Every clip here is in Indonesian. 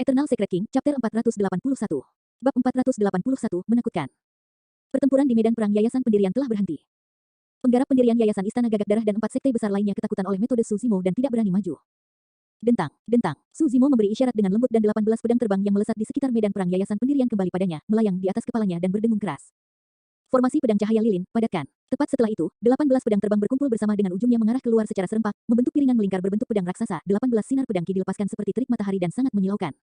Eternal Secret King, Chapter 481. Bab 481, menakutkan. Pertempuran di medan perang Yayasan Pendirian telah berhenti. Penggarap pendirian Yayasan Istana Gagak Darah dan 4 sekte besar lainnya ketakutan oleh metode Suzimo dan tidak berani maju. Dentang, dentang. Suzimo memberi isyarat dengan lembut dan 18 pedang terbang yang melesat di sekitar medan perang Yayasan Pendirian kembali padanya, melayang di atas kepalanya dan berdengung keras. Formasi pedang cahaya lilin, padatkan. Tepat setelah itu, 18 pedang terbang berkumpul bersama dengan ujungnya mengarah keluar secara serempak, membentuk piringan melingkar berbentuk pedang raksasa. 18 sinar pedang ki dilepaskan seperti terik matahari dan sangat menyilaukan.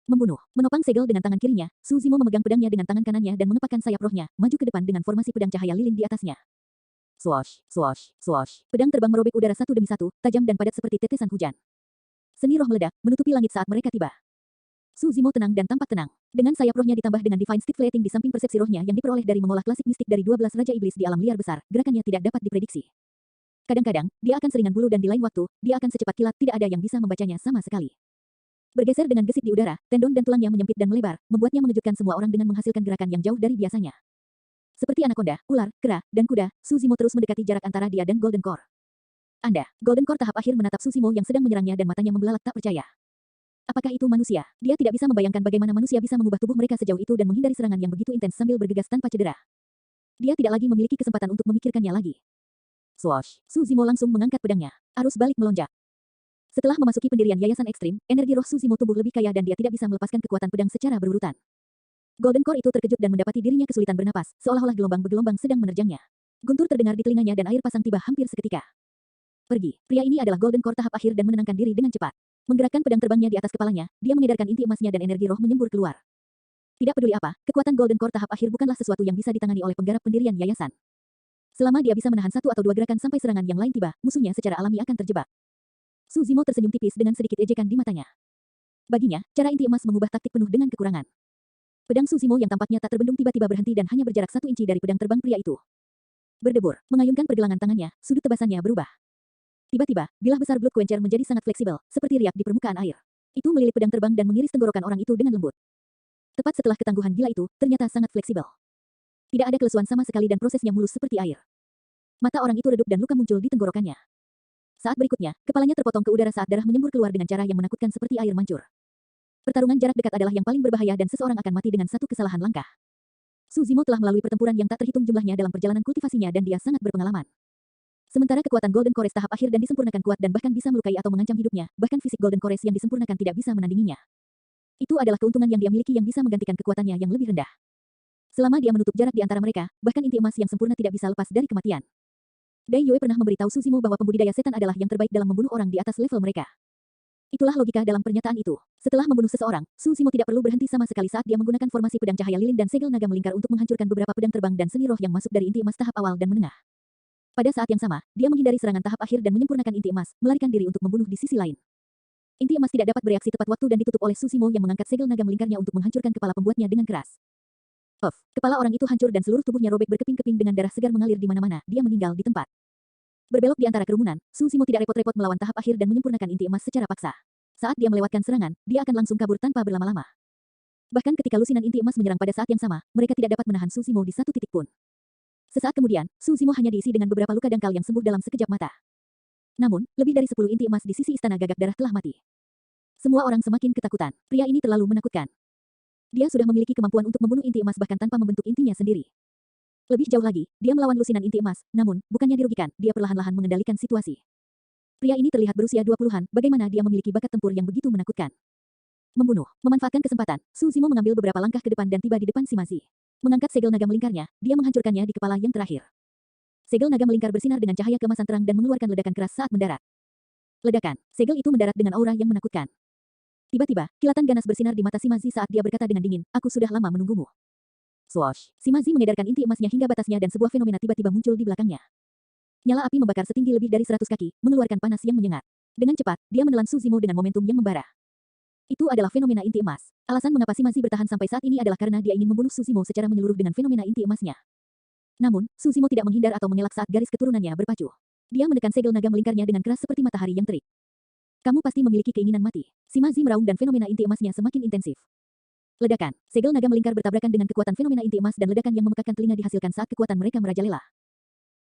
Membunuh. Menopang segel dengan tangan kirinya, Suzimo memegang pedangnya dengan tangan kanannya dan mengepakkan sayap rohnya, maju ke depan dengan formasi pedang cahaya lilin di atasnya. Swosh, swosh, swosh. Pedang terbang merobek udara satu demi satu, tajam dan padat seperti tetesan hujan. Seni roh meledak, menutupi langit saat mereka tiba. Suzimo tenang dan tampak tenang. Dengan sayap rohnya ditambah dengan Divine Stick Flating di samping persepsi rohnya yang diperoleh dari mengolah klasik mistik dari 12 Raja Iblis di alam liar besar, gerakannya tidak dapat diprediksi. Kadang-kadang, dia akan seringan bulu dan di lain waktu, dia akan secepat kilat, tidak ada yang bisa membacanya sama sekali. Bergeser dengan gesit di udara, tendon dan tulangnya menyempit dan melebar, membuatnya mengejutkan semua orang dengan menghasilkan gerakan yang jauh dari biasanya. Seperti anaconda, ular, kera, dan kuda, Suzimo terus mendekati jarak antara dia dan Golden Core. Anda, Golden Core tahap akhir menatap Suzimo yang sedang menyerangnya dan matanya membelalak tak percaya. Apakah itu manusia? Dia tidak bisa membayangkan bagaimana manusia bisa mengubah tubuh mereka sejauh itu dan menghindari serangan yang begitu intens sambil bergegas tanpa cedera. Dia tidak lagi memiliki kesempatan untuk memikirkannya lagi. Swosh, Suzimo langsung mengangkat pedangnya. Arus balik melonjak. Setelah memasuki pendirian Yayasan Ekstrim, energi roh Suzimo tumbuh lebih kaya dan dia tidak bisa melepaskan kekuatan pedang secara berurutan. Golden Core itu terkejut dan mendapati dirinya kesulitan bernapas, seolah-olah gelombang bergelombang sedang menerjangnya. Guntur terdengar di telinganya dan air pasang tiba hampir seketika. Pergi. Pria ini adalah Golden Core tahap akhir dan menenangkan diri dengan cepat. Menggerakkan pedang terbangnya di atas kepalanya, dia mengedarkan inti emasnya dan energi roh menyembur keluar. Tidak peduli apa, kekuatan Golden Core tahap akhir bukanlah sesuatu yang bisa ditangani oleh penggarap pendirian yayasan. Selama dia bisa menahan 1 atau 2 gerakan sampai serangan yang lain tiba, musuhnya secara alami akan terjebak. Suzimo tersenyum tipis dengan sedikit ejekan di matanya. Baginya, cara inti emas mengubah taktik penuh dengan kekurangan. Pedang Suzimo yang tampaknya tak terbendung tiba-tiba berhenti dan hanya berjarak 1 inci dari pedang terbang pria itu. Berdebur, mengayunkan pergelangan tangannya, sudut tebasannya berubah. Tiba-tiba, bilah besar Blood Quencher menjadi sangat fleksibel, seperti riak di permukaan air. Itu melilit pedang terbang dan mengiris tenggorokan orang itu dengan lembut. Tepat setelah ketangguhan gila itu, ternyata sangat fleksibel. Tidak ada kelesuan sama sekali dan prosesnya mulus seperti air. Mata orang itu redup dan luka muncul di tenggorokannya. Saat berikutnya, kepalanya terpotong ke udara saat darah menyembur keluar dengan cara yang menakutkan seperti air mancur. Pertarungan jarak dekat adalah yang paling berbahaya dan seseorang akan mati dengan satu kesalahan langkah. Suzimo telah melalui pertempuran yang tak terhitung jumlahnya dalam perjalanan kultivasinya dan dia sangat berpengalaman. Sementara kekuatan Golden Cores tahap akhir dan disempurnakan kuat dan bahkan bisa melukai atau mengancam hidupnya, bahkan fisik Golden Cores yang disempurnakan tidak bisa menandinginya. Itu adalah keuntungan yang dia miliki yang bisa menggantikan kekuatannya yang lebih rendah. Selama dia menutup jarak di antara mereka, bahkan inti emas yang sempurna tidak bisa lepas dari kematian. Dai Yue pernah memberitahu Suzimo bahwa pembudidaya setan adalah yang terbaik dalam membunuh orang di atas level mereka. Itulah logika dalam pernyataan itu. Setelah membunuh seseorang, Suzimo tidak perlu berhenti sama sekali saat dia menggunakan formasi pedang cahaya lilin dan segel naga melingkar untuk menghancurkan beberapa pedang terbang dan seni roh yang masuk dari inti emas tahap awal dan menengah. Pada saat yang sama, dia menghindari serangan tahap akhir dan menyempurnakan inti emas, melarikan diri untuk membunuh di sisi lain. Inti emas tidak dapat bereaksi tepat waktu dan ditutup oleh Suzimo yang mengangkat segel naga melingkarnya untuk menghancurkan kepala pembuatnya dengan keras. Puff, kepala orang itu hancur dan seluruh tubuhnya robek berkeping-keping dengan darah segar mengalir di mana-mana, dia meninggal di tempat. Berbelok di antara kerumunan, Suzimo tidak repot-repot melawan tahap akhir dan menyempurnakan inti emas secara paksa. Saat dia melewatkan serangan, dia akan langsung kabur tanpa berlama-lama. Bahkan ketika lusinan inti emas menyerang pada saat yang sama, mereka tidak dapat menahan Suzimo di satu titik pun. Sesaat kemudian, Suzimo hanya diisi dengan beberapa luka dangkal yang sembuh dalam sekejap mata. Namun, lebih dari 10 inti emas di sisi istana gagak darah telah mati. Semua orang semakin ketakutan. Pria ini terlalu menakutkan. Dia sudah memiliki kemampuan untuk membunuh inti emas bahkan tanpa membentuk intinya sendiri. Lebih jauh lagi, dia melawan lusinan inti emas, namun, bukannya dirugikan, dia perlahan-lahan mengendalikan situasi. Pria ini terlihat berusia 20-an, bagaimana dia memiliki bakat tempur yang begitu menakutkan. Membunuh, memanfaatkan kesempatan, Suzimo mengambil beberapa langkah ke depan dan tiba di depan Shimazi. Mengangkat segel naga melingkarnya, dia menghancurkannya di kepala yang terakhir. Segel naga melingkar bersinar dengan cahaya keemasan terang dan mengeluarkan ledakan keras saat mendarat. Ledakan, segel itu mendarat dengan aura yang menakutkan. Tiba-tiba, kilatan ganas bersinar di mata Shimazi saat dia berkata dengan dingin, aku sudah lama menunggumu. Swosh, Shimazi mengedarkan inti emasnya hingga batasnya dan sebuah fenomena tiba-tiba muncul di belakangnya. Nyala api membakar setinggi lebih dari 100 kaki, mengeluarkan panas yang menyengat. Dengan cepat, dia menelan Suzimo dengan momentum yang membara. Itu adalah fenomena inti emas. Alasan mengapa Shimazi bertahan sampai saat ini adalah karena dia ingin membunuh Suzimo secara menyeluruh dengan fenomena inti emasnya. Namun, Suzimo tidak menghindar atau mengelak saat garis keturunannya berpacu. Dia menekan segel naga melingkarnya dengan keras seperti matahari yang terik. Kamu pasti memiliki keinginan mati. Shimazi meraung dan fenomena inti emasnya semakin intensif. Ledakan, segel naga melingkar bertabrakan dengan kekuatan fenomena inti emas dan ledakan yang memekakkan telinga dihasilkan saat kekuatan mereka merajalela.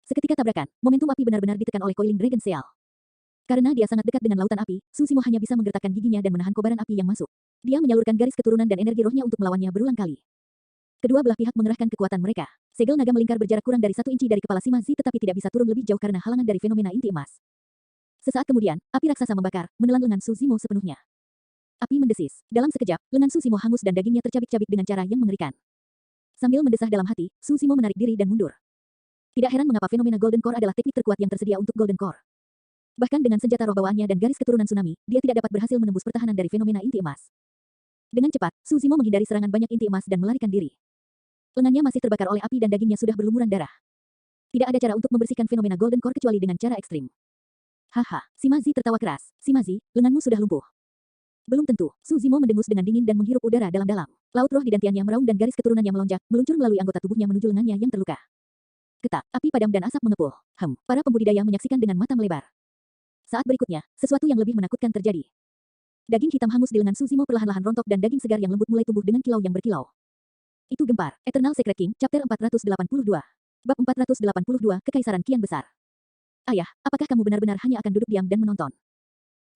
Seketika tabrakan, momentum api benar-benar ditekan oleh Coiling Dragon Seal. Karena dia sangat dekat dengan lautan api, Suzimo hanya bisa menggertakkan giginya dan menahan kobaran api yang masuk. Dia menyalurkan garis keturunan dan energi rohnya untuk melawannya berulang kali. Kedua belah pihak mengerahkan kekuatan mereka. Segel naga melingkar berjarak kurang dari 1 inci dari kepala Sima Zi tetapi tidak bisa turun lebih jauh karena halangan dari fenomena inti emas. Sesaat kemudian, api raksasa membakar, menelan lengan Su Zimo sepenuhnya. Api mendesis. Dalam sekejap, lengan Su Zimo hangus dan dagingnya tercabik-cabik dengan cara yang mengerikan. Sambil mendesah dalam hati, Su Zimo menarik diri dan mundur. Tidak heran mengapa fenomena Golden Core adalah teknik terkuat yang tersedia untuk Golden Core. Bahkan dengan senjata roh bawaannya dan garis keturunan tsunami, dia tidak dapat berhasil menembus pertahanan dari fenomena inti emas. Dengan cepat, Su Zimo menghindari serangan banyak inti emas dan melarikan diri. Lengannya masih terbakar oleh api dan dagingnya sudah berlumuran darah. Tidak ada cara untuk membersihkan fenomena Golden Core kecuali dengan cara ekstrim. Haha, Sima Zi tertawa keras. Sima Zi, lenganmu sudah lumpuh. Belum tentu. Su Zimo mendengus dengan dingin dan menghirup udara dalam-dalam. Laut roh di dantiannya meraung dan garis keturunannya melonjak, meluncur melalui anggota tubuhnya menuju lengannya yang terluka. Ketak, api padam dan asap mengepul. Para pembudidaya menyaksikan dengan mata melebar. Saat berikutnya, sesuatu yang lebih menakutkan terjadi. Daging hitam hangus di lengan Su Zimo perlahan-lahan rontok dan daging segar yang lembut mulai tumbuh dengan kilau yang berkilau. Itu gempar. Eternal Secret King, Chapter 482. Bab 482, Kekaisaran Kian Besar. Ayah, apakah kamu benar-benar hanya akan duduk diam dan menonton?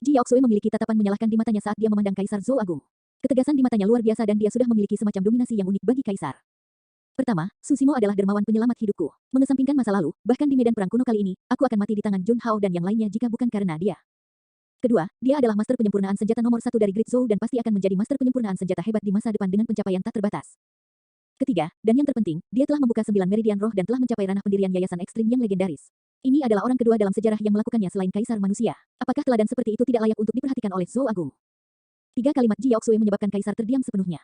Ji Yaoxue memiliki tatapan menyalahkan di matanya saat dia memandang Kaisar Zhou Agung. Ketegasan di matanya luar biasa dan dia sudah memiliki semacam dominasi yang unik bagi Kaisar. Pertama, Su Zimo adalah dermawan penyelamat hidupku. Mengesampingkan masa lalu, bahkan di medan perang kuno kali ini, aku akan mati di tangan Jun Hao dan yang lainnya jika bukan karena dia. Kedua, dia adalah master penyempurnaan senjata nomor 1 dari Great Zhou dan pasti akan menjadi master penyempurnaan senjata hebat di masa depan dengan pencapaian tak terbatas. Ketiga, dan yang terpenting, dia telah membuka 9 meridian roh dan telah mencapai ranah pendirian yayasan ekstrim yang legendaris. Ini adalah orang kedua dalam sejarah yang melakukannya selain Kaisar Manusia. Apakah teladan seperti itu tidak layak untuk diperhatikan oleh Zhou Agung? 3 kalimat Ji Yaoxue menyebabkan Kaisar terdiam sepenuhnya.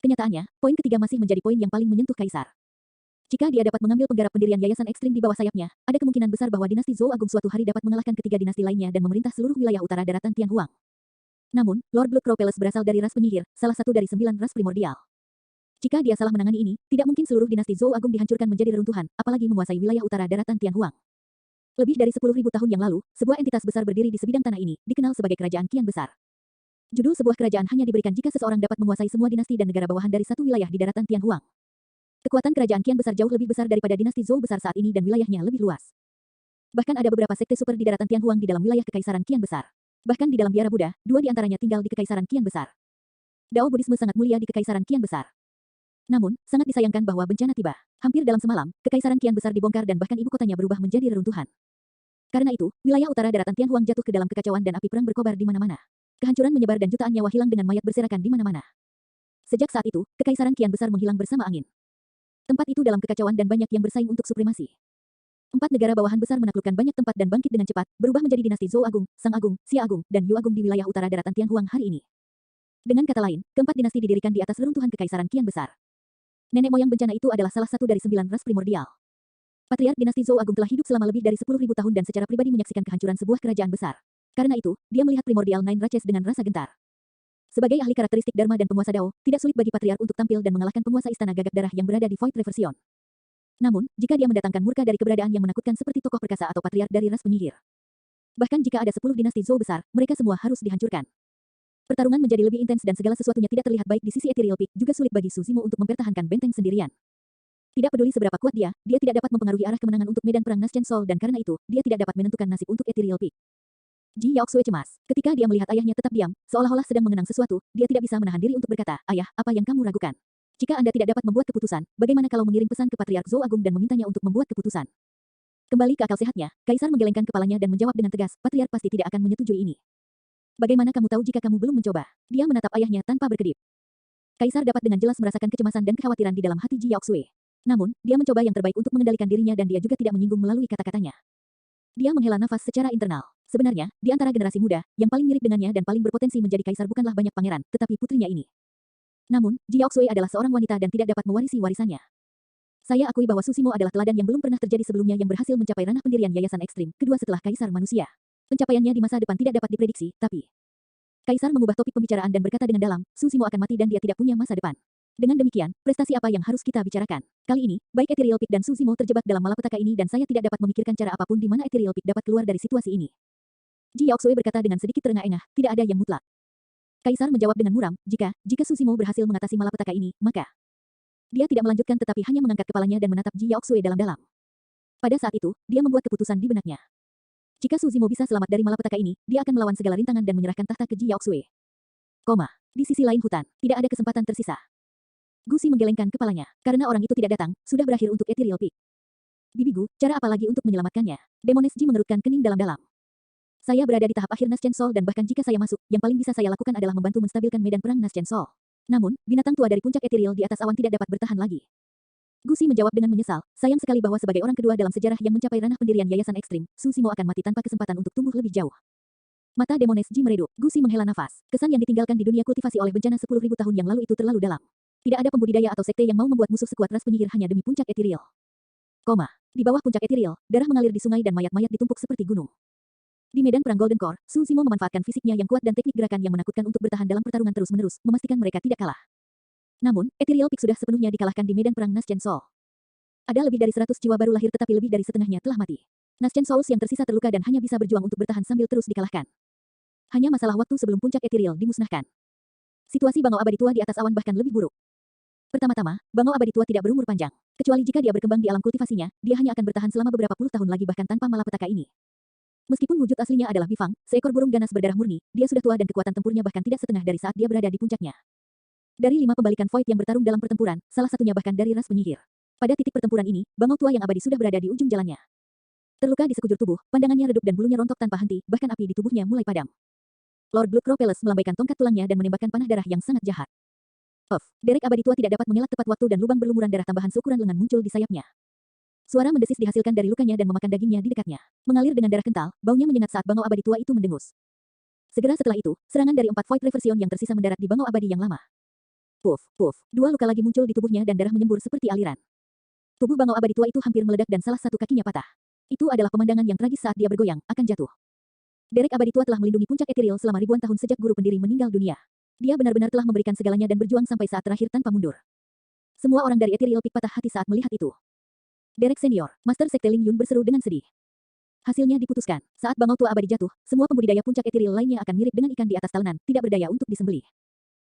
Kenyataannya, poin ketiga masih menjadi poin yang paling menyentuh Kaisar. Jika dia dapat mengambil penggarap pendirian yayasan ekstrim di bawah sayapnya, ada kemungkinan besar bahwa dinasti Zhou Agung suatu hari dapat mengalahkan ketiga dinasti lainnya dan memerintah seluruh wilayah utara daratan Tianhuang. Namun, Lord Blood Crow Palace berasal dari ras penyihir, salah satu dari 9 ras primordial. Jika dia salah menangani ini, tidak mungkin seluruh dinasti Zhou Agung dihancurkan menjadi reruntuhan, apalagi menguasai wilayah utara daratan Tianhuang. Lebih dari 10.000 tahun yang lalu, sebuah entitas besar berdiri di sebidang tanah ini, dikenal sebagai Kerajaan Kian Besar. Judul sebuah kerajaan hanya diberikan jika seseorang dapat menguasai semua dinasti dan negara bawahan dari satu wilayah di daratan Tianhuang. Kekuatan Kerajaan Kian Besar jauh lebih besar daripada dinasti Zhou besar saat ini dan wilayahnya lebih luas. Bahkan ada beberapa sekte super di daratan Tianhuang di dalam wilayah Kekaisaran Kian Besar. Bahkan di dalam biara Buddha, 2 di antaranya tinggal di Kekaisaran Kian Besar. Dao Buddhisme sangat mulia di Kekaisaran Kian Besar. Namun, sangat disayangkan bahwa bencana tiba. Hampir dalam semalam, Kekaisaran Kian Besar dibongkar dan bahkan ibu kotanya berubah menjadi reruntuhan. Karena itu, wilayah utara daratan Tianhuang jatuh ke dalam kekacauan dan api perang berkobar di mana-mana. Kehancuran menyebar dan jutaan nyawa hilang dengan mayat berserakan di mana-mana. Sejak saat itu, Kekaisaran Kian Besar menghilang bersama angin. Tempat itu dalam kekacauan dan banyak yang bersaing untuk supremasi. 4 negara bawahan besar menaklukkan banyak tempat dan bangkit dengan cepat, berubah menjadi dinasti Zhou Agung, Sang Agung, Xia Agung, dan Yu Agung di wilayah utara daratan Tianhuang hari ini. Dengan kata lain, keempat dinasti didirikan di atas reruntuhan Kekaisaran Kian Besar. Nenek moyang bencana itu adalah salah satu dari 9 ras primordial. Patriark dinasti Zhou Agung telah hidup selama lebih dari 10.000 tahun dan secara pribadi menyaksikan kehancuran sebuah kerajaan besar. Karena itu, dia melihat primordial Nine Races dengan rasa gentar. Sebagai ahli karakteristik Dharma dan penguasa Dao, tidak sulit bagi Patriark untuk tampil dan mengalahkan penguasa istana gagak darah yang berada di Void Reversion. Namun, jika dia mendatangkan murka dari keberadaan yang menakutkan seperti tokoh perkasa atau Patriark dari ras penyihir. Bahkan jika ada 10 dinasti Zhou besar, mereka semua harus dihancurkan. Pertarungan menjadi lebih intens dan segala sesuatunya tidak terlihat baik di sisi Ethereal Peak, juga sulit bagi Su Zimo untuk mempertahankan benteng sendirian. Tidak peduli seberapa kuat dia tidak dapat mempengaruhi arah kemenangan untuk medan perang Naschen Sol dan karena itu, dia tidak dapat menentukan nasib untuk Ethereal Peak. Ji Yaoxue cemas. Ketika dia melihat ayahnya tetap diam, seolah-olah sedang mengenang sesuatu, dia tidak bisa menahan diri untuk berkata, "Ayah, apa yang kamu ragukan? Jika Anda tidak dapat membuat keputusan, bagaimana kalau mengirim pesan ke Patriark Zhou Agung dan memintanya untuk membuat keputusan?" Kembali ke akal sehatnya, Kaisar menggelengkan kepalanya dan menjawab dengan tegas, "Patriark pasti tidak akan menyetujui ini." "Bagaimana kamu tahu jika kamu belum mencoba?" Dia menatap ayahnya tanpa berkedip. Kaisar dapat dengan jelas merasakan kecemasan dan kekhawatiran di dalam hati Ji Yaoxue. Namun, dia mencoba yang terbaik untuk mengendalikan dirinya dan dia juga tidak menyinggung melalui kata-katanya. Dia menghela nafas secara internal. Sebenarnya, di antara generasi muda, yang paling mirip dengannya dan paling berpotensi menjadi kaisar bukanlah banyak pangeran, tetapi putrinya ini. Namun, Ji Yaoxue adalah seorang wanita dan tidak dapat mewarisi warisannya. Saya akui bahwa Su Zimo adalah teladan yang belum pernah terjadi sebelumnya yang berhasil mencapai ranah pendirian yayasan ekstrim, kedua setelah Kaisar Manusia. Pencapaiannya di masa depan tidak dapat diprediksi, tapi... Kaisar mengubah topik pembicaraan dan berkata dengan dalam, Su Zimo akan mati dan dia tidak punya masa depan. Dengan demikian, prestasi apa yang harus kita bicarakan? Kali ini, baik Ethereal Peak dan Su Zimo terjebak dalam malapetaka ini dan saya tidak dapat memikirkan cara apapun di mana Ethereal Peak dapat keluar dari situasi ini. Ji Yaoxue berkata dengan sedikit terengah-engah, tidak ada yang mutlak. Kaisar menjawab dengan muram, jika Su Zimo berhasil mengatasi malapetaka ini, maka... Dia tidak melanjutkan tetapi hanya mengangkat kepalanya dan menatap Ji Yaoxue dalam-dalam. Pada saat itu, dia membuat keputusan di benaknya. Jika Su Zimo bisa selamat dari malapetaka ini, dia akan melawan segala rintangan dan menyerahkan tahta ke Ji Yaoxue. Di sisi lain hutan, tidak ada kesempatan tersisa. Gusi menggelengkan kepalanya, karena orang itu tidak datang, sudah berakhir untuk Ethereal Peak. Bibigu, cara apa lagi untuk menyelamatkannya? Demones Ji mengerutkan kening dalam-dalam. Saya berada di tahap akhir Naschen Sol dan bahkan jika saya masuk, yang paling bisa saya lakukan adalah membantu menstabilkan medan perang Naschen Sol. Namun, binatang tua dari puncak Ethereal di atas awan tidak dapat bertahan lagi. Gusi menjawab dengan menyesal, sayang sekali bahwa sebagai orang kedua dalam sejarah yang mencapai ranah pendirian Yayasan Ekstrim, Susimo akan mati tanpa kesempatan untuk tumbuh lebih jauh. Mata Demones Ji meredup, Gusi menghela nafas. Kesan yang ditinggalkan di dunia kultivasi oleh bencana 10.000 tahun yang lalu itu terlalu dalam. Tidak ada pembudidaya atau sekte yang mau membuat musuh sekuat ras penyihir hanya demi puncak Ethereal. Di bawah puncak Ethereal, darah mengalir di sungai dan mayat-mayat ditumpuk seperti gunung. Di medan perang Golden Core, Susimo memanfaatkan fisiknya yang kuat dan teknik gerakan yang menakutkan untuk bertahan dalam pertarungan terus-menerus, memastikan mereka tidak kalah. Namun, Ethereal Peak sudah sepenuhnya dikalahkan di medan perang Naschen Sol. Ada lebih dari 100 jiwa baru lahir tetapi lebih dari setengahnya telah mati. Naschen Souls yang tersisa terluka dan hanya bisa berjuang untuk bertahan sambil terus dikalahkan. Hanya masalah waktu sebelum puncak Ethereal dimusnahkan. Situasi Bangau Abadi Tua di atas awan bahkan lebih buruk. Pertama-tama, Bangau Abadi Tua tidak berumur panjang. Kecuali jika dia berkembang di alam kultivasinya, dia hanya akan bertahan selama beberapa puluh tahun lagi bahkan tanpa malapetaka ini. Meskipun wujud aslinya adalah bifang, seekor burung ganas berdarah murni, dia sudah tua dan kekuatan tempurnya bahkan tidak setengah dari saat dia berada di puncaknya. Dari 5 pembalikan Void yang bertarung dalam pertempuran, salah satunya bahkan dari ras penyihir. Pada titik pertempuran ini, Bangau Tua yang abadi sudah berada di ujung jalannya. Terluka di sekujur tubuh, pandangannya redup dan bulunya rontok tanpa henti, bahkan api di tubuhnya mulai padam. Lord Bloodcrow melambaikan tongkat tulangnya dan menembakkan panah darah yang sangat jahat. Derek Abadi Tua tidak dapat mengelak tepat waktu dan lubang berlumuran darah tambahan seukuran lengan muncul di sayapnya. Suara mendesis dihasilkan dari lukanya dan memakan dagingnya di dekatnya. Mengalir dengan darah kental, baunya menyengat saat Bangau Abadi Tua itu mendengus. Segera setelah itu, serangan dari 4 Void Reversion yang tersisa mendarat di Bangau Abadi yang lama. Puff. 2 luka lagi muncul di tubuhnya dan darah menyembur seperti aliran. Tubuh Bangau Abadi Tua itu hampir meledak dan salah satu kakinya patah. Itu adalah pemandangan yang tragis saat dia bergoyang, akan jatuh. Derek Abadi Tua telah melindungi puncak Ethereal selama ribuan tahun sejak guru pendiri meninggal dunia. Dia benar-benar telah memberikan segalanya dan berjuang sampai saat terakhir tanpa mundur. Semua orang dari Ethereal Peak patah hati saat melihat itu. Derek Senior, Master Sekte Ling Yun berseru dengan sedih. Hasilnya diputuskan, saat Bangau Tua Abadi jatuh, semua pembudidaya puncak Ethereal lainnya akan mirip dengan ikan di atas talenan, tidak berdaya untuk disembelih.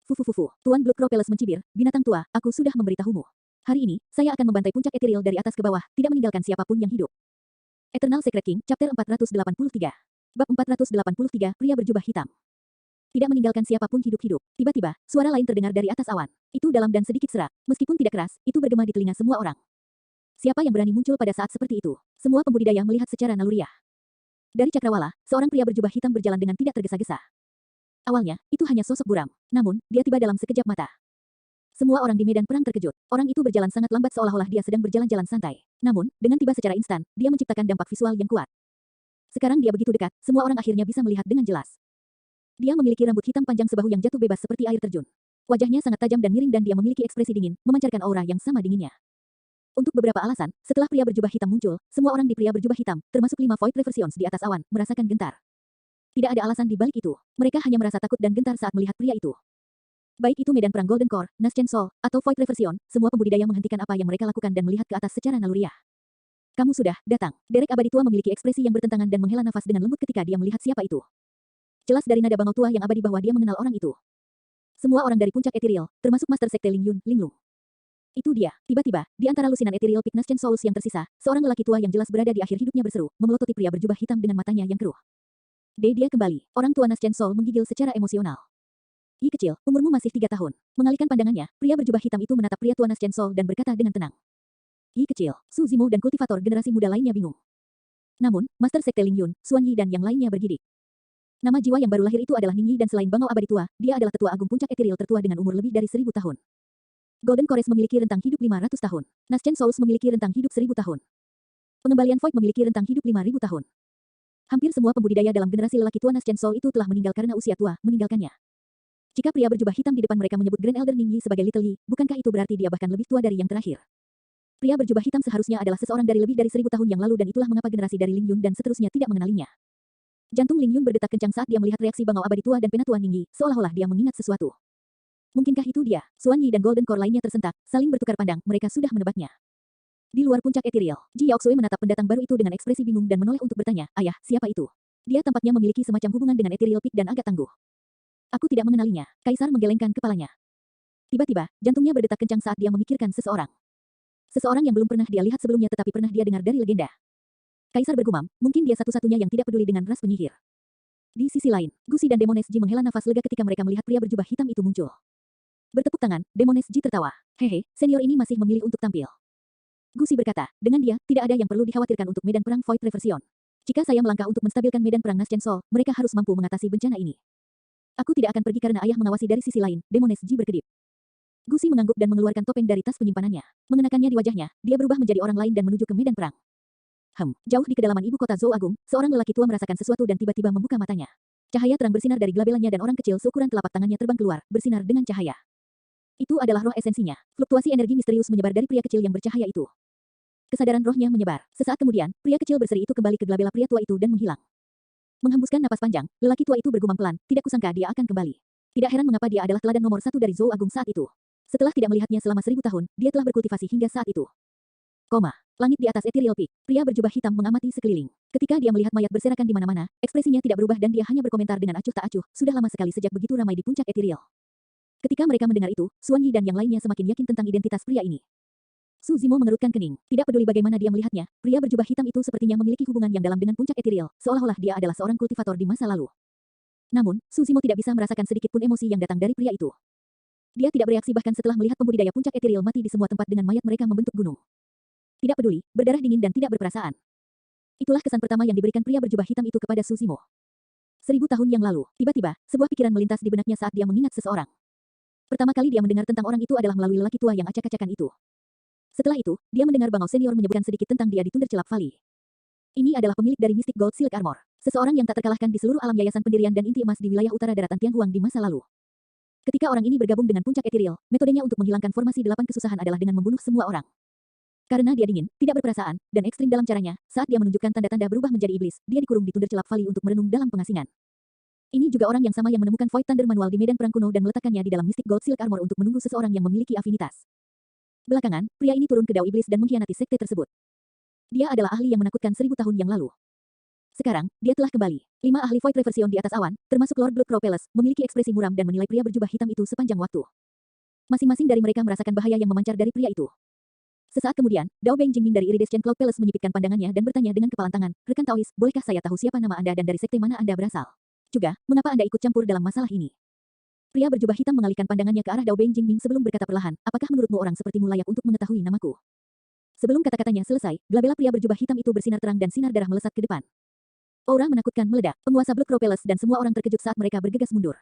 Fufu, Tuan Bloodcrow mencibir, binatang tua, aku sudah memberitahumu. Hari ini, saya akan membantai puncak Ethereal dari atas ke bawah, tidak meninggalkan siapapun yang hidup. Eternal Secret King, Chapter 483. Bab 483, pria berjubah hitam. Tidak meninggalkan siapapun hidup-hidup. Tiba-tiba, suara lain terdengar dari atas awan. Itu dalam dan sedikit serak. Meskipun tidak keras, itu bergema di telinga semua orang. Siapa yang berani muncul pada saat seperti itu? Semua pembudidaya melihat secara naluriah. Dari cakrawala, seorang pria berjubah hitam berjalan dengan tidak tergesa-gesa. Awalnya, itu hanya sosok buram. Namun, dia tiba dalam sekejap mata. Semua orang di medan perang terkejut. Orang itu berjalan sangat lambat seolah-olah dia sedang berjalan-jalan santai. Namun, dengan tiba secara instan, dia menciptakan dampak visual yang kuat. Sekarang dia begitu dekat, semua orang akhirnya bisa melihat dengan jelas. Dia memiliki rambut hitam panjang sebahu yang jatuh bebas seperti air terjun. Wajahnya sangat tajam dan miring dan dia memiliki ekspresi dingin, memancarkan aura yang sama dinginnya. Untuk beberapa alasan, setelah pria berjubah hitam muncul, semua orang di pria berjubah hitam, termasuk 5 Void Reversions di atas awan, merasakan gentar. Tidak ada alasan di balik itu. Mereka hanya merasa takut dan gentar saat melihat pria itu. Baik itu medan perang Golden Core, Naschen Sol, atau Void Reversion, semua pembudidaya menghentikan apa yang mereka lakukan dan melihat ke atas secara naluriah. Kamu sudah datang. Derek Abadi Tua memiliki ekspresi yang bertentangan dan menghela nafas dengan lembut ketika dia melihat siapa itu. Jelas dari nada Bangau Tua yang abadi bahwa dia mengenal orang itu. Semua orang dari puncak Ethereal, termasuk Master Sekte Ling Yun, Linglung. Itu dia. Tiba-tiba, di antara lusinan Ethereal Peak Naschen Souls yang tersisa, seorang lelaki tua yang jelas berada di akhir hidupnya berseru, memelototi pria berjubah hitam dengan matanya yang keruh. Dia kembali. Orang tua Naschen Soul menggigil secara emosional. Yi kecil, umurmu masih 3 tahun. Mengalihkan pandangannya, pria berjubah hitam itu menatap pria tua Naschen Soul dan berkata dengan tenang. Yi kecil, Su Zimo dan kultivator generasi muda lainnya bingung. Namun, Master Sekte Ling Yun, Xuan Yi dan yang lainnya bergidik. Nama jiwa yang baru lahir itu adalah Ning Yi dan selain Bangau Abadi Tua, dia adalah tetua agung puncak Ethereal tertua dengan umur lebih dari 1000 tahun. Golden Cores memiliki rentang hidup 500 tahun. Naschen Souls memiliki rentang hidup 1000 tahun. Pengembalian Void memiliki rentang hidup 5000 tahun. Hampir semua pembudidaya dalam generasi lelaki tua Naschen Soul itu telah meninggal karena usia tua, meninggalkannya. Jika pria berjubah hitam di depan mereka menyebut Grand Elder Ning Yi sebagai Little Yi, bukankah itu berarti dia bahkan lebih tua dari yang terakhir? Pria berjubah hitam seharusnya adalah seseorang dari lebih dari 1000 tahun yang lalu dan itulah mengapa generasi dari Ling Yun dan seterusnya tidak mengenalinya. Jantung Ling Yun berdetak kencang saat dia melihat reaksi Bangau Abadi Tua dan Penatua Ning Yi, seolah-olah dia mengingat sesuatu. Mungkinkah itu dia? Xuan Yi dan Golden Core lainnya tersentak, saling bertukar pandang, mereka sudah menebaknya. Di luar puncak Ethereal, Ji Yaoxue menatap pendatang baru itu dengan ekspresi bingung dan menoleh untuk bertanya, ayah, siapa itu? Dia tampaknya memiliki semacam hubungan dengan Ethereal Peak dan agak tangguh. Aku tidak mengenalinya. Kaisar menggelengkan kepalanya. Tiba-tiba, jantungnya berdetak kencang saat dia memikirkan seseorang. Seseorang yang belum pernah dia lihat sebelumnya tetapi pernah dia dengar dari legenda. Kaisar bergumam, mungkin dia satu-satunya yang tidak peduli dengan ras penyihir. Di sisi lain, Gusi dan Demones Ji menghela nafas lega ketika mereka melihat pria berjubah hitam itu muncul. Bertepuk tangan, Demones Ji tertawa. Hehe, senior ini masih memilih untuk tampil. Gusi berkata, dengan dia, tidak ada yang perlu dikhawatirkan untuk medan perang Void Reversion. Jika saya melangkah untuk menstabilkan medan perang Naschen Sol, mereka harus mampu mengatasi bencana ini. Aku tidak akan pergi karena ayah mengawasi dari sisi lain, Demones Ji berkedip. Gusi mengangguk dan mengeluarkan topeng dari tas penyimpanannya. Mengenakannya di wajahnya, dia berubah menjadi orang lain dan menuju ke medan perang. Jauh di kedalaman ibu kota Zhou Agung, seorang lelaki tua merasakan sesuatu dan tiba-tiba membuka matanya. Cahaya terang bersinar dari glabelanya dan orang kecil seukuran telapak tangannya terbang keluar, bersinar dengan cahaya. Itu adalah roh esensinya. Fluktuasi energi misterius menyebar dari pria kecil yang bercahaya itu. Kesadaran rohnya menyebar. Sesaat kemudian, pria kecil berseri itu kembali ke glabela pria tua itu dan menghilang. Menghembuskan napas panjang, lelaki tua itu bergumam pelan, tidak kusangka dia akan kembali. Tidak heran mengapa dia adalah teladan nomor 1 dari Zhou Agung saat itu. Setelah tidak melihatnya selama 1000 tahun, dia telah berkultivasi hingga saat itu. Langit di atas Ethereal Peak, pria berjubah hitam mengamati sekeliling. Ketika dia melihat mayat berserakan di mana-mana, ekspresinya tidak berubah dan dia hanya berkomentar dengan acuh tak acuh, sudah lama sekali sejak begitu ramai di puncak Ethereal. Ketika mereka mendengar itu, Suan Yi dan yang lainnya semakin yakin tentang identitas pria ini. Su Zimo mengerutkan kening, tidak peduli bagaimana dia melihatnya, pria berjubah hitam itu sepertinya memiliki hubungan yang dalam dengan puncak Ethereal, seolah-olah dia adalah seorang kultivator di masa lalu. Namun, Su Zimo tidak bisa merasakan sedikit pun emosi yang datang dari pria itu. Dia tidak bereaksi bahkan setelah melihat pembudidaya puncak Ethereal mati di semua tempat dengan mayat mereka membentuk gunung. Tidak peduli, berdarah dingin dan tidak berperasaan. Itulah kesan pertama yang diberikan pria berjubah hitam itu kepada Su Zimo. 1000 tahun yang lalu, tiba-tiba, sebuah pikiran melintas di benaknya saat dia mengingat seseorang. Pertama kali dia mendengar tentang orang itu adalah melalui lelaki tua yang acak-acakan itu. Setelah itu, dia mendengar Bangau Senior menyebutkan sedikit tentang dia di Tundercelap Valley. Ini adalah pemilik dari Mystic Gold Silk Armor, seseorang yang tak terkalahkan di seluruh alam yayasan pendirian dan inti emas di wilayah utara daratan Tianhuang di masa lalu. Ketika orang ini bergabung dengan puncak Ethereal, metodenya untuk menghilangkan formasi 8 kesusahan adalah dengan membunuh semua orang. Karena dia dingin, tidak berperasaan, dan ekstrim dalam caranya, saat dia menunjukkan tanda-tanda berubah menjadi iblis, dia dikurung di Tundercelap Valley untuk merenung dalam pengasingan. Ini juga orang yang sama yang menemukan Void Thunder manual di medan perang kuno dan meletakkannya di dalam Mystic Gold Silk Armor untuk menunggu seseorang yang memiliki afinitas. Belakangan, pria ini turun ke Dao Iblis dan mengkhianati sekte tersebut. Dia adalah ahli yang menakutkan 1000 tahun yang lalu. Sekarang, dia telah kembali. 5 ahli Void Reversion di atas awan, termasuk Lord Blood Propellus, memiliki ekspresi muram dan menilai pria berjubah hitam itu sepanjang waktu. Masing-masing dari mereka merasakan bahaya yang memancar dari pria itu. Sesaat kemudian, Dao Beng Jingming dari Iridescent Cloud Palace menyipitkan pandangannya dan bertanya dengan kepalan tangan, "Rekan Taois, bolehkah saya tahu siapa nama Anda dan dari sekte mana Anda berasal? Juga, mengapa Anda ikut campur dalam masalah ini?" Pria berjubah hitam mengalihkan pandangannya ke arah Dao Beng Jingming sebelum berkata perlahan, "Apakah menurutmu orang sepertimu layak untuk mengetahui namaku?" Sebelum kata-katanya selesai, glabela pria berjubah hitam itu bersinar terang dan sinar darah melesat ke depan. Aura menakutkan meledak, penguasa Blood Propellus dan semua orang terkejut saat mereka bergegas mundur.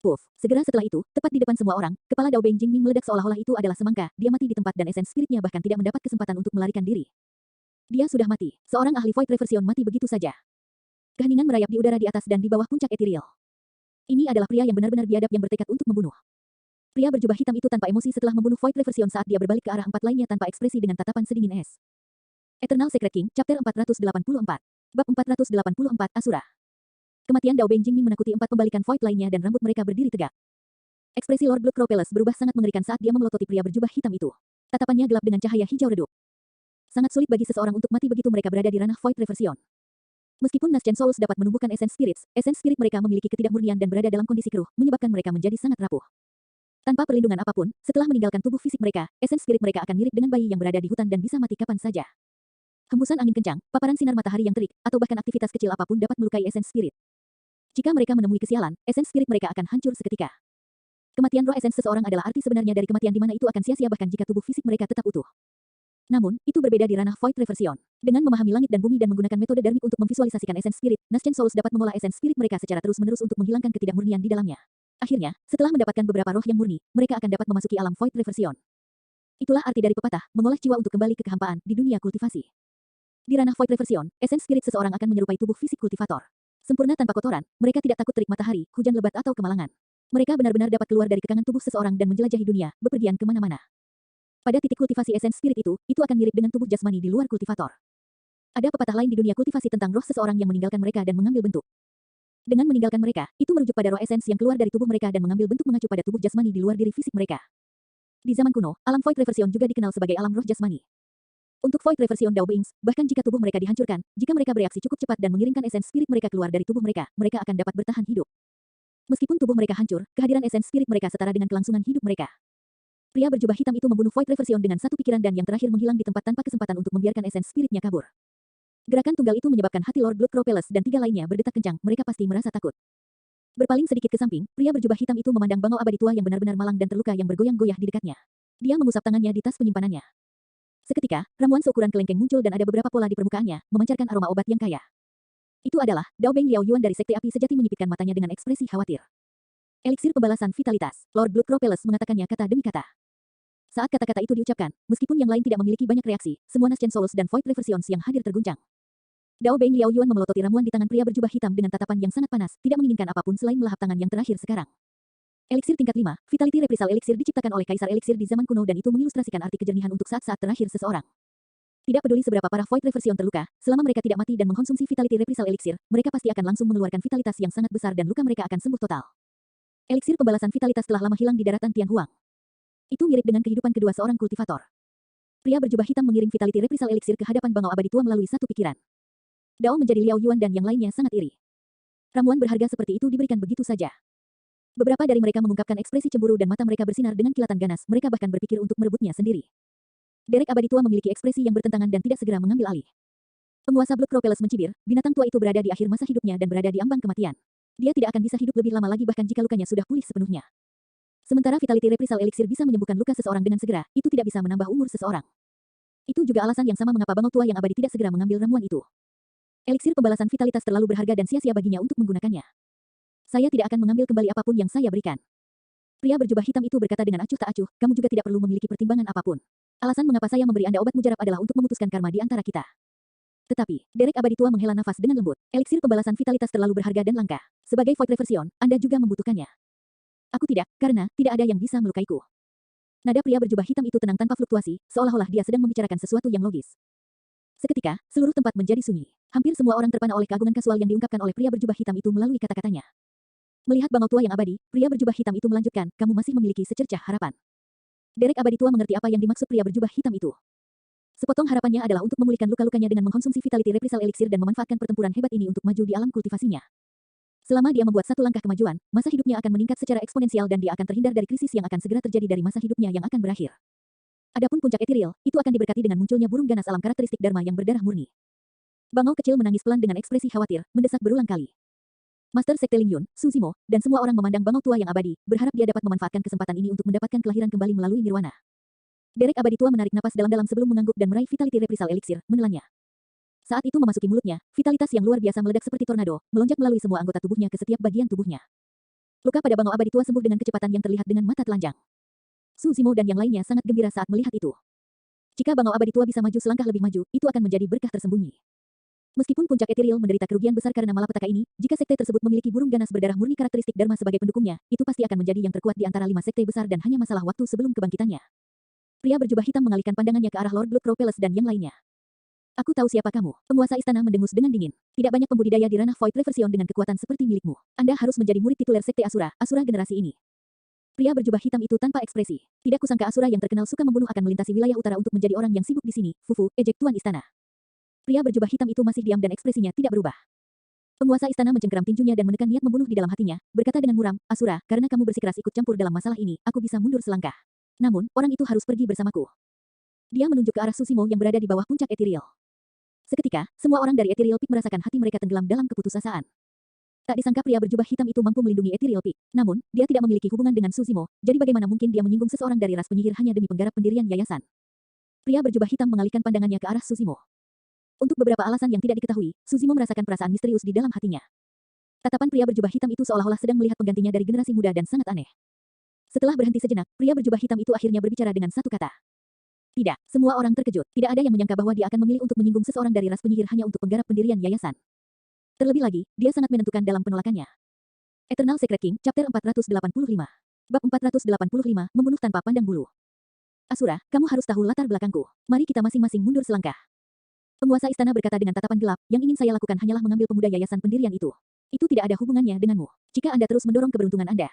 Puff, segera setelah itu, tepat di depan semua orang, kepala Dao Beng Jingming meledak seolah-olah itu adalah semangka, dia mati di tempat dan esen spiritnya bahkan tidak mendapat kesempatan untuk melarikan diri. Dia sudah mati, seorang ahli Void Reversion mati begitu saja. Keheningan merayap di udara di atas dan di bawah puncak Ethereal. Ini adalah pria yang benar-benar biadab yang bertekad untuk membunuh. Pria berjubah hitam itu tanpa emosi setelah membunuh Void Reversion saat dia berbalik ke arah 4 lainnya tanpa ekspresi dengan tatapan sedingin es. Eternal Secret King, Chapter 484. Bab 484 Asura. Kematian Dao Beng Jingming menakuti 4 pembalikan Void lainnya dan rambut mereka berdiri tegak. Ekspresi Lord Blood Propellus berubah sangat mengerikan saat dia memelototi pria berjubah hitam itu. Tatapannya gelap dengan cahaya hijau redup. Sangat sulit bagi seseorang untuk mati begitu mereka berada di ranah Void Reversion. Meskipun Naschen Souls dapat menumbuhkan Essence Spirits, Essence Spirit mereka memiliki ketidakmurnian dan berada dalam kondisi keruh, menyebabkan mereka menjadi sangat rapuh. Tanpa perlindungan apapun, setelah meninggalkan tubuh fisik mereka, Essence Spirit mereka akan mirip dengan bayi yang berada di hutan dan bisa mati kapan saja. Hembusan angin kencang, paparan sinar matahari yang terik, atau bahkan aktivitas kecil apapun dapat melukai Essence Spirit. Jika mereka menemui kesialan, Essence Spirit mereka akan hancur seketika. Kematian roh Essence seseorang adalah arti sebenarnya dari kematian di mana itu akan sia-sia bahkan jika tubuh fisik mereka tetap utuh. Namun, itu berbeda di ranah Void Reversion. Dengan memahami langit dan bumi dan menggunakan metode Dharmic untuk memvisualisasikan Essence Spirit, Naschen Souls dapat mengolah Essence Spirit mereka secara terus-menerus untuk menghilangkan ketidakmurnian di dalamnya. Akhirnya, setelah mendapatkan beberapa roh yang murni, mereka akan dapat memasuki alam Void Reversion. Itulah arti dari pepatah, mengolah jiwa untuk kembali ke kehampaan di dunia kultivasi. Di ranah Void Reversion, Essence Spirit seseorang akan menyerupai tubuh fisik kultivator. Sempurna tanpa kotoran, mereka tidak takut terik matahari, hujan lebat atau kemalangan. Mereka benar-benar dapat keluar dari kekangan tubuh seseorang dan menjelajahi dunia, bepergian kemana-mana. Pada titik kultivasi Essence Spirit itu akan mirip dengan tubuh jasmani di luar kultivator. Ada pepatah lain di dunia kultivasi tentang roh seseorang yang meninggalkan mereka dan mengambil bentuk. Dengan meninggalkan mereka, itu merujuk pada roh essence yang keluar dari tubuh mereka dan mengambil bentuk mengacu pada tubuh jasmani di luar diri fisik mereka. Di zaman kuno, alam Void Reversion juga dikenal sebagai alam roh jasmani. Untuk Void Reversion Dao Beings, bahkan jika tubuh mereka dihancurkan, jika mereka bereaksi cukup cepat dan mengirimkan Essence Spirit mereka keluar dari tubuh mereka, mereka akan dapat bertahan hidup. Meskipun tubuh mereka hancur, kehadiran Essence Spirit mereka setara dengan kelangsungan hidup mereka. Pria berjubah hitam itu membunuh Void Reversion dengan satu pikiran dan yang terakhir menghilang di tempat tanpa kesempatan untuk membiarkan Essence Spirit-nya kabur. Gerakan tunggal itu menyebabkan hati Lord Blood Propellus dan tiga lainnya berdetak kencang, mereka pasti merasa takut. Berpaling sedikit ke samping, pria berjubah hitam itu memandang bangau abadi tua yang benar-benar malang dan terluka yang bergoyang-goyah di dekatnya. Dia mengusap tangannya di tas penyimpanannya. Seketika, ramuan seukuran kelengkeng muncul dan ada beberapa pola di permukaannya, memancarkan aroma obat yang kaya. Itu adalah Dao Beng Liao Yuan dari Sekte Api Sejati menyipitkan matanya dengan ekspresi khawatir. Eliksir pembalasan vitalitas, Lord Blood Propellus mengatakannya kata demi kata. Saat kata-kata itu diucapkan, meskipun yang lain tidak memiliki banyak reaksi, semua Nascent Souls dan Void Reversions yang hadir terguncang. Dao Beng Liao Yuan memelototi ramuan di tangan pria berjubah hitam dengan tatapan yang sangat panas, tidak menginginkan apapun selain melahap tangan yang terakhir sekarang. Eliksir tingkat 5, Vitality Reprisal Eliksir diciptakan oleh Kaisar Eliksir di zaman kuno dan itu mengilustrasikan arti kejernihan untuk saat-saat terakhir seseorang. Tidak peduli seberapa parah Void Reversion terluka, selama mereka tidak mati dan mengkonsumsi Vitality Reprisal Eliksir, mereka pasti akan langsung mengeluarkan vitalitas yang sangat besar dan luka mereka akan sembuh total. Eliksir pembalasan vitalitas telah lama hilang di daratan Tianhuang. Itu mirip dengan kehidupan kedua seorang kultivator. Pria berjubah hitam mengirim Vitality Reprisal Eliksir ke hadapan bangau abadi tua melalui satu pikiran. Dao menjadi Liao Yuan dan yang lainnya sangat iri. Ramuan berharga seperti itu diberikan begitu saja. Beberapa dari mereka mengungkapkan ekspresi cemburu dan mata mereka bersinar dengan kilatan ganas, mereka bahkan berpikir untuk merebutnya sendiri. Derek abadi tua memiliki ekspresi yang bertentangan dan tidak segera mengambil alih. Penguasa Blood Propellus mencibir, binatang tua itu berada di akhir masa hidupnya dan berada di ambang kematian. Dia tidak akan bisa hidup lebih lama lagi bahkan jika lukanya sudah pulih sepenuhnya. Sementara Vitality Reprisal Elixir bisa menyembuhkan luka seseorang dengan segera, itu tidak bisa menambah umur seseorang. Itu juga alasan yang sama mengapa bangau tua yang abadi tidak segera mengambil ramuan itu. Eliksir pembalasan vitalitas terlalu berharga dan sia-sia baginya untuk menggunakannya. Saya tidak akan mengambil kembali apapun yang saya berikan. Pria berjubah hitam itu berkata dengan acuh tak acuh, kamu juga tidak perlu memiliki pertimbangan apapun. Alasan mengapa saya memberi Anda obat mujarab adalah untuk memutuskan karma di antara kita. Tetapi, Derek abadi tua menghela nafas dengan lembut. Eliksir pembalasan vitalitas terlalu berharga dan langka. Sebagai Void Reversion, Anda juga membutuhkannya. Aku tidak, karena tidak ada yang bisa melukaiku. Nada pria berjubah hitam itu tenang tanpa fluktuasi, seolah-olah dia sedang membicarakan sesuatu yang logis. Seketika, seluruh tempat menjadi sunyi. Hampir semua orang terpana oleh keagungan kasual yang diungkapkan oleh pria berjubah hitam itu melalui kata-katanya. Melihat bangau tua yang abadi, pria berjubah hitam itu melanjutkan, kamu masih memiliki secercah harapan. Derek abadi tua mengerti apa yang dimaksud pria berjubah hitam itu. Sepotong harapannya adalah untuk memulihkan luka-lukanya dengan mengkonsumsi Vitality Reprisal Elixir dan memanfaatkan pertempuran hebat ini untuk maju di alam kultivasinya. Selama dia membuat satu langkah kemajuan, masa hidupnya akan meningkat secara eksponensial dan dia akan terhindar dari krisis yang akan segera terjadi dari masa hidupnya yang akan berakhir. Adapun puncak etiril, itu akan diberkati dengan munculnya burung ganas alam karakteristik Dharma yang berdarah murni. Bangau kecil menangis pelan dengan ekspresi khawatir, mendesak berulang kali. Master Sekte Ling Yun, Su Zimo, dan semua orang memandang bangau tua yang abadi, berharap dia dapat memanfaatkan kesempatan ini untuk mendapatkan kelahiran kembali melalui nirwana. Derek abadi tua menarik napas dalam-dalam sebelum mengangguk dan meraih Vitality Reprisal Elixir, menelannya. Saat itu memasuki mulutnya, vitalitas yang luar biasa meledak seperti tornado, melonjak melalui semua anggota tubuhnya ke setiap bagian tubuhnya. Luka pada bangau abadi tua sembuh dengan kecepatan yang terlihat dengan mata telanjang. Su Zimo dan yang lainnya sangat gembira saat melihat itu. Jika bangau abadi tua bisa maju selangkah lebih maju, itu akan menjadi berkah tersembunyi. Meskipun puncak etiril menderita kerugian besar karena malapetaka ini, jika sekte tersebut memiliki burung ganas berdarah murni karakteristik Dharma sebagai pendukungnya, itu pasti akan menjadi yang terkuat di antara 5 sekte besar dan hanya masalah waktu sebelum kebangkitannya. Pria berjubah hitam mengalihkan pandangannya ke arah Lord Blood Propellus dan yang lainnya. Aku tahu siapa kamu. Penguasa istana mendengus dengan dingin. Tidak banyak pembudidaya di ranah Void Reversion dengan kekuatan seperti milikmu. Anda harus menjadi murid tituler sekte Asura, Asura generasi ini. Pria berjubah hitam itu tanpa ekspresi. Tidak kusangka Asura yang terkenal suka membunuh akan melintasi wilayah utara untuk menjadi orang yang sibuk di sini. Fufu, ejek tuan istana. Pria berjubah hitam itu masih diam dan ekspresinya tidak berubah. Penguasa istana mencengkeram tinjunya dan menekan niat membunuh di dalam hatinya, berkata dengan muram, Asura, karena kamu bersikeras ikut campur dalam masalah ini, aku bisa mundur selangkah. Namun, orang itu harus pergi bersamaku. Dia menunjuk ke arah Susimo yang berada di bawah puncak etiril. Seketika, semua orang dari etiril Peak merasakan hati mereka tenggelam dalam keputusasaan. Tak disangka pria berjubah hitam itu mampu melindungi etiril Peak. Namun, dia tidak memiliki hubungan dengan Susimo, jadi bagaimana mungkin dia menyinggung seseorang dari ras penyihir hanya demi penggarap pendirian yayasan. Pria berjubah hitam mengalihkan pandangannya ke arah Susimo. Untuk beberapa alasan yang tidak diketahui, Susimo merasakan perasaan misterius di dalam hatinya. Tatapan pria berjubah hitam itu seolah-olah sedang melihat penggantinya dari generasi muda dan sangat aneh. Setelah berhenti sejenak, pria berjubah hitam itu akhirnya berbicara dengan satu kata. Tidak, semua orang terkejut. Tidak ada yang menyangka bahwa dia akan memilih untuk menyinggung seseorang dari ras penyihir hanya untuk penggarap pendirian yayasan. Terlebih lagi, dia sangat menentukan dalam penolakannya. Eternal Secret King, Chapter 485. Bab 485, Membunuh Tanpa Pandang Bulu. Asura, kamu harus tahu latar belakangku. Mari kita masing-masing mundur selangkah. Penguasa istana berkata dengan tatapan gelap, yang ingin saya lakukan hanyalah mengambil pemuda yayasan pendirian itu. Itu tidak ada hubungannya denganmu. Jika Anda terus mendorong keberuntungan Anda.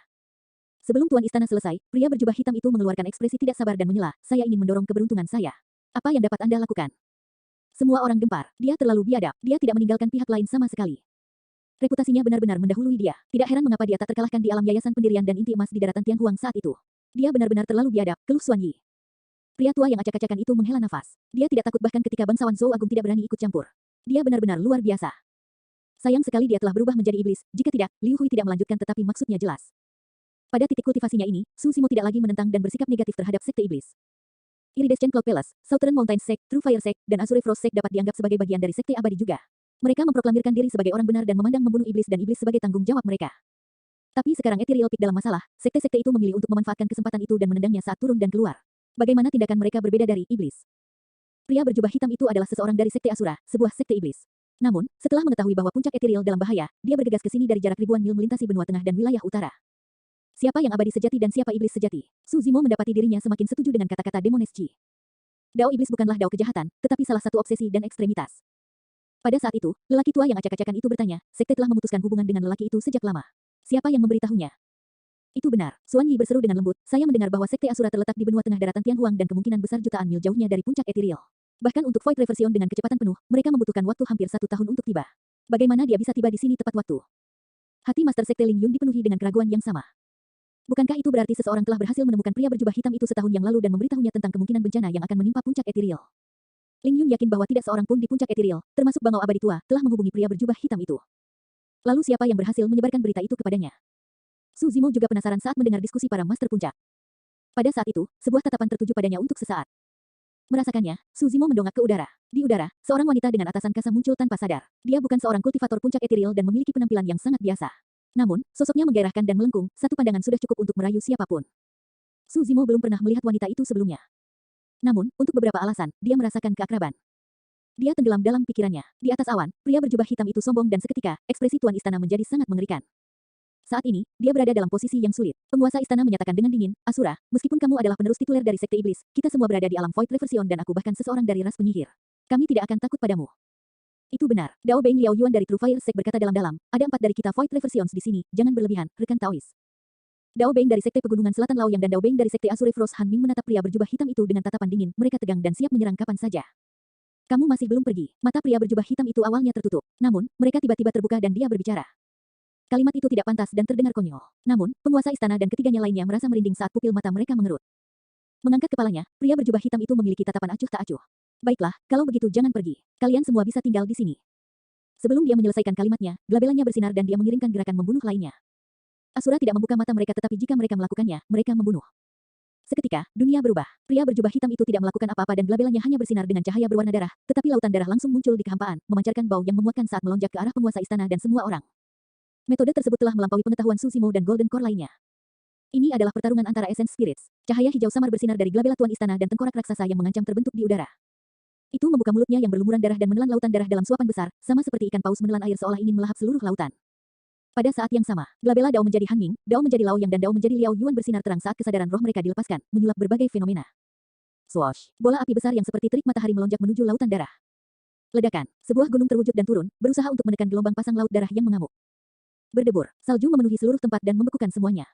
Sebelum tuan istana selesai, pria berjubah hitam itu mengeluarkan ekspresi tidak sabar dan menyela, saya ingin mendorong keberuntungan saya. Apa yang dapat Anda lakukan? Semua orang gempar, dia terlalu biadab, dia tidak meninggalkan pihak lain sama sekali. Reputasinya benar-benar mendahului dia, tidak heran mengapa dia tak terkalahkan di alam yayasan pendirian dan inti emas di daratan Tianhuang saat itu. Dia benar-benar terlalu biadab, keluh Xuan Yi. Pria tua yang acak-acakan itu menghela nafas. Dia tidak takut bahkan ketika bangsawan Zhou Agung tidak berani ikut campur. Dia benar-benar luar biasa. Sayang sekali dia telah berubah menjadi iblis, jika tidak, Liu Hui tidak melanjutkan tetapi maksudnya jelas. Pada titik kultivasinya ini, Su Zimo tidak lagi menentang dan bersikap negatif terhadap sekte iblis. Iridescent Cloud Palace, Southern Mountain Sect, True Fire Sect, dan Azure Frost Sect dapat dianggap sebagai bagian dari sekte abadi juga. Mereka memproklamirkan diri sebagai orang benar dan memandang membunuh iblis dan iblis sebagai tanggung jawab mereka. Tapi sekarang Ethereal Peak dalam masalah, sekte-sekte itu memilih untuk memanfaatkan kesempatan itu dan menendangnya saat turun dan keluar. Bagaimana tindakan mereka berbeda dari iblis? Pria berjubah hitam itu adalah seseorang dari sekte Asura, sebuah sekte iblis. Namun, setelah mengetahui bahwa puncak Ethereal dalam bahaya, dia bergegas ke sini dari jarak ribuan mil melintasi benua tengah dan wilayah utara. Siapa yang abadi sejati dan siapa iblis sejati? Su Zimo mendapati dirinya semakin setuju dengan kata-kata Demoneschi. Dao iblis bukanlah dao kejahatan, tetapi salah satu obsesi dan ekstremitas. Pada saat itu, lelaki tua yang acak-acakan itu bertanya, sekte telah memutuskan hubungan dengan lelaki itu sejak lama. Siapa yang memberitahunya? Itu benar. Xuan Yi berseru dengan lembut, saya mendengar bahwa sekte Asura terletak di benua tengah daratan Tianhuang dan kemungkinan besar jutaan mil jauhnya dari puncak Ethereal. Bahkan untuk Void Reversion dengan kecepatan penuh, mereka membutuhkan waktu hampir 1 tahun untuk tiba. Bagaimana dia bisa tiba di sini tepat waktu? Hati Master Sekte Ling Yun dipenuhi dengan keraguan yang sama. Bukankah itu berarti seseorang telah berhasil menemukan pria berjubah hitam itu setahun yang lalu dan memberitahunya tentang kemungkinan bencana yang akan menimpa puncak Ethereal? Ling Yun yakin bahwa tidak seorang pun di puncak Ethereal, termasuk bangau abadi tua, telah menghubungi pria berjubah hitam itu. Lalu siapa yang berhasil menyebarkan berita itu kepadanya? Su Zimo juga penasaran saat mendengar diskusi para master puncak. Pada saat itu, sebuah tatapan tertuju padanya untuk sesaat. Merasakannya, Su Zimo mendongak ke udara. Di udara, seorang wanita dengan atasan kasa muncul tanpa sadar. Dia bukan seorang kultivator puncak Ethereal dan memiliki penampilan yang sangat biasa. Namun, sosoknya menggairahkan dan melengkung, satu pandangan sudah cukup untuk merayu siapapun. Su Zimo belum pernah melihat wanita itu sebelumnya. Namun, untuk beberapa alasan, dia merasakan keakraban. Dia tenggelam dalam pikirannya. Di atas awan, pria berjubah hitam itu sombong dan seketika, ekspresi tuan istana menjadi sangat mengerikan. Saat ini, dia berada dalam posisi yang sulit. Penguasa istana menyatakan dengan dingin, Asura, meskipun kamu adalah penerus tituler dari sekte iblis, kita semua berada di alam Void Reversion dan aku bahkan seseorang dari ras penyihir. Kami tidak akan takut padamu. Itu benar. Dao Beng Liao Yuan dari True Fire Sect berkata dalam-dalam, ada 4 dari kita Void Reversions di sini, jangan berlebihan, rekan Taois. Dao Beng dari sekte pegunungan selatan Laoyang dan Dao Beng dari sekte Azure Frost Han Ming menatap pria berjubah hitam itu dengan tatapan dingin, mereka tegang dan siap menyerang kapan saja. Kamu masih belum pergi. Mata pria berjubah hitam itu awalnya tertutup. Namun, mereka tiba-tiba terbuka dan dia berbicara. Kalimat itu tidak pantas dan terdengar konyol. Namun, penguasa istana dan ketiganya lainnya merasa merinding saat pupil mata mereka mengerut. Mengangkat kepalanya, pria berjubah hitam itu memiliki tatapan acuh tak acuh. Baiklah, kalau begitu jangan pergi. Kalian semua bisa tinggal di sini. Sebelum dia menyelesaikan kalimatnya, glabelanya bersinar dan dia mengirimkan gerakan membunuh lainnya. Asura tidak membuka mata mereka tetapi jika mereka melakukannya, mereka membunuh. Seketika, dunia berubah. Pria berjubah hitam itu tidak melakukan apa-apa dan glabelanya hanya bersinar dengan cahaya berwarna darah, tetapi lautan darah langsung muncul di kehampaan, memancarkan bau yang memuakkan saat melonjak ke arah penguasa istana dan semua orang. Metode tersebut telah melampaui pengetahuan Su Zimo dan Golden Core lainnya. Ini adalah pertarungan antara Essence Spirits. Cahaya hijau samar bersinar dari glabela tuan istana dan tengkorak raksasa yang mengancam terbentuk di udara. Itu membuka mulutnya yang berlumuran darah dan menelan lautan darah dalam suapan besar, sama seperti ikan paus menelan air seolah ingin melahap seluruh lautan. Pada saat yang sama, glabela Dao menjadi Han Ming, Dao menjadi Laoyang dan Dao menjadi Liao Yuan bersinar terang saat kesadaran roh mereka dilepaskan, menyulap berbagai fenomena. Swoosh! Bola api besar yang seperti terik matahari melonjak menuju lautan darah. Ledakan! Sebuah gunung terwujud dan turun, berusaha untuk menekan gelombang pasang laut darah yang mengamuk. Berdebur, salju memenuhi seluruh tempat dan membekukan semuanya.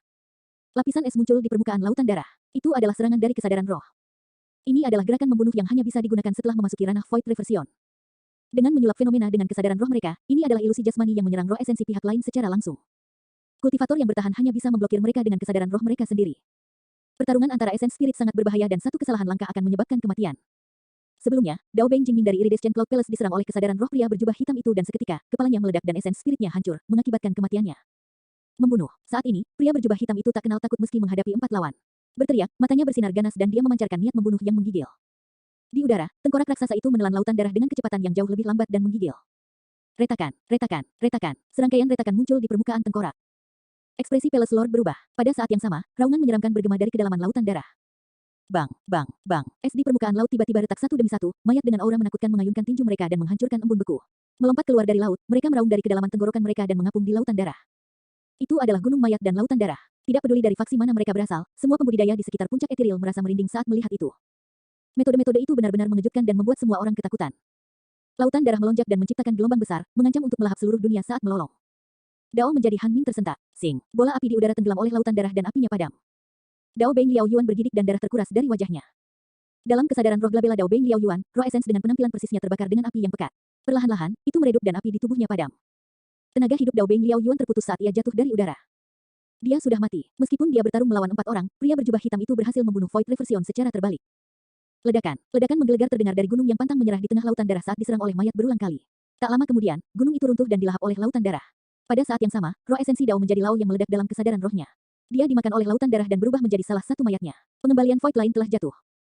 Lapisan es muncul di permukaan lautan darah. Itu adalah serangan dari kesadaran roh. Ini adalah gerakan membunuh yang hanya bisa digunakan setelah memasuki ranah Void Reversion. Dengan menyulap fenomena dengan kesadaran roh mereka, ini adalah ilusi jasmani yang menyerang roh esensi pihak lain secara langsung. Kultivator yang bertahan hanya bisa memblokir mereka dengan kesadaran roh mereka sendiri. Pertarungan antara Essence Spirit sangat berbahaya dan satu kesalahan langkah akan menyebabkan kematian. Sebelumnya, Dao Beng Jingming dari Iridescent Cloud Palace diserang oleh kesadaran roh pria berjubah hitam itu dan seketika, kepalanya meledak dan Essence Spiritnya hancur, mengakibatkan kematiannya. Membunuh. Saat ini, pria berjubah hitam itu tak kenal takut meski menghadapi 4 lawan. Berteriak, matanya bersinar ganas dan dia memancarkan niat membunuh yang menggigil. Di udara, tengkorak raksasa itu menelan lautan darah dengan kecepatan yang jauh lebih lambat dan menggigil. Retakan, retakan, retakan. Serangkaian retakan muncul di permukaan tengkorak. Ekspresi Palace Lord berubah. Pada saat yang sama, raungan menyeramkan bergema dari kedalaman lautan darah. Bang, bang, bang. Es di permukaan laut tiba-tiba retak satu demi satu, mayat dengan aura menakutkan mengayunkan tinju mereka dan menghancurkan embun beku. Melompat keluar dari laut, mereka meraung dari kedalaman tenggorokan mereka dan mengapung di lautan darah. Itu adalah gunung mayat dan lautan darah. Tidak peduli dari faksi mana mereka berasal, semua pembudidaya di sekitar puncak Ethereal merasa merinding saat melihat itu. Metode-metode itu benar-benar mengejutkan dan membuat semua orang ketakutan. Lautan darah melonjak dan menciptakan gelombang besar, mengancam untuk melahap seluruh dunia saat melolong. Dao menjadi Han Ming tersentak. Sing, bola api di udara tenggelam oleh lautan darah dan apinya padam. Dao Beng Liao Yuan bergidik dan darah terkuras dari wajahnya. Dalam kesadaran roh glabela Dao Beng Liao Yuan, roh essence dengan penampilan persisnya terbakar dengan api yang pekat. Perlahan-lahan, itu meredup dan api di tubuhnya padam. Tenaga hidup Dao Beng Liao Yuan terputus saat ia jatuh dari udara. Dia sudah mati. Meskipun dia bertarung melawan 4 orang, pria berjubah hitam itu berhasil membunuh Void Reversion secara terbalik. Ledakan. Ledakan menggelegar terdengar dari gunung yang pantang menyerah di tengah lautan darah saat diserang oleh mayat berulang kali. Tak lama kemudian, gunung itu runtuh dan dilahap oleh lautan darah. Pada saat yang sama, roh esensi Dao menjadi Lao yang meledak dalam kesadaran rohnya. Dia dimakan oleh lautan darah dan berubah menjadi salah satu mayatnya. Pengembalian Void lain telah jatuh.